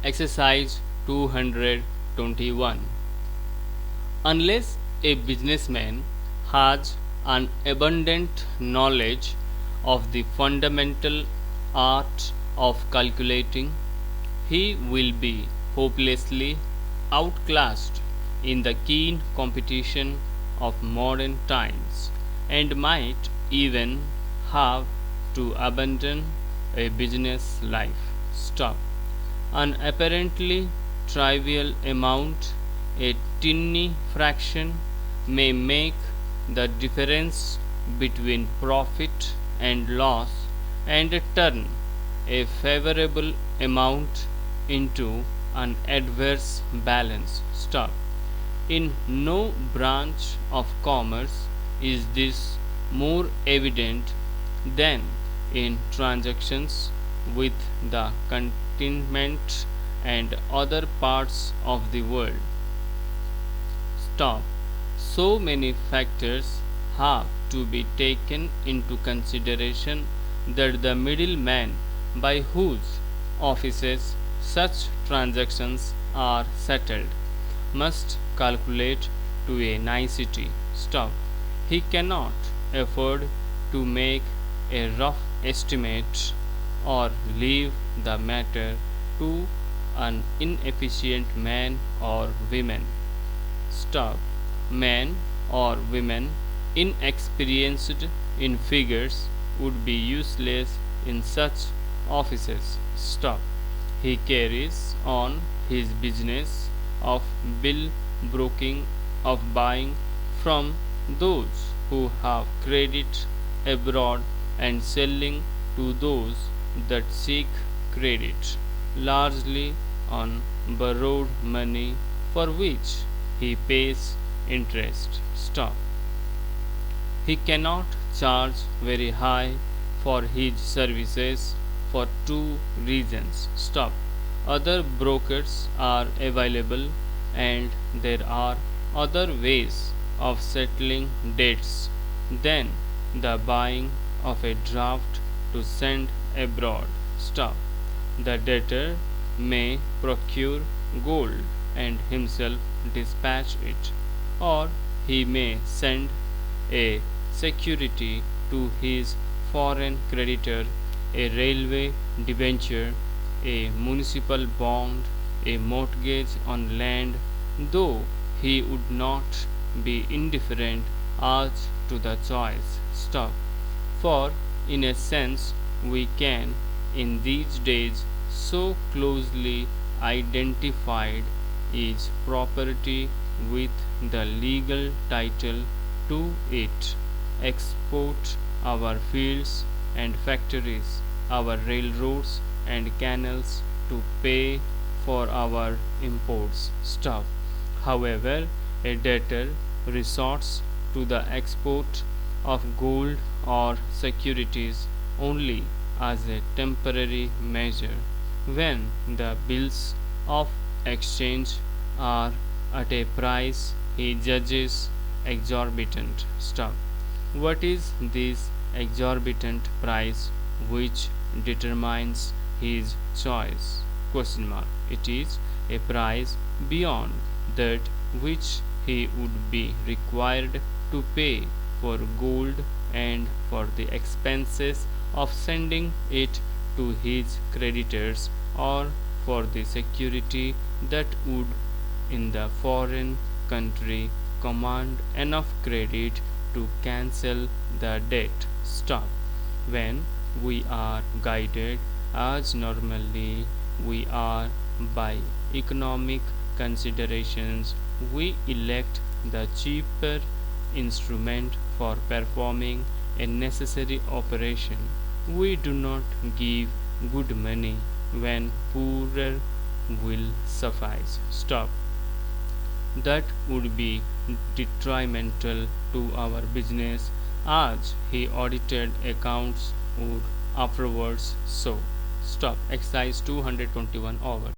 Exercise 221. Unless a businessman has an abundant knowledge of the fundamental art of calculating, he will be hopelessly outclassed in the keen competition of modern times and might even have to abandon a business life. Stop. An apparently trivial amount, a tiny fraction, may make the difference between profit and loss and turn a favorable amount into an adverse balance. Stop. In no branch of commerce is this more evident than in transactions with the continent and other parts of the world. Stop. So many factors have to be taken into consideration that the middleman by whose offices such transactions are settled must calculate to a nicety. Stop. He cannot afford to make a rough estimate or leave the matter to an inefficient man or women. Stop. Men or women inexperienced in figures would be useless in such offices. Stop. He carries on his business of bill broking, of buying from those who have credit abroad and selling to those that seek credit, largely on borrowed money for which he pays interest. Stop. He cannot charge very high for his services for two reasons. Stop. Other brokers are available and there are other ways of settling debts than the buying of a draft to send abroad. Stop. The debtor may procure gold and himself dispatch it, or he may send a security to his foreign creditor, a railway debenture, a municipal bond, a mortgage on land, though he would not be indifferent as to the choice. Stop. For, in a sense, we can, in these days so closely identified, is property with the legal title to it, export our fields and factories, our railroads and canals to pay for our imports. Stop. However, a debtor resorts to the export of gold or securities only as a temporary measure when the bills of exchange are at a price he judges exorbitant. Stop. What is this exorbitant price which determines his choice? Question mark. It is a price beyond that which he would be required to pay for gold and for the expenses of sending it to his creditors, or for the security that would in the foreign country command enough credit to cancel the debt. Stop. When we are guided, as normally we are, by economic considerations, we elect the cheaper instrument for performing a necessary operation. We do not give good money when poorer will suffice. Stop. That would be detrimental to our business, as he audited accounts would afterwards show. Stop. Exercise 221 over.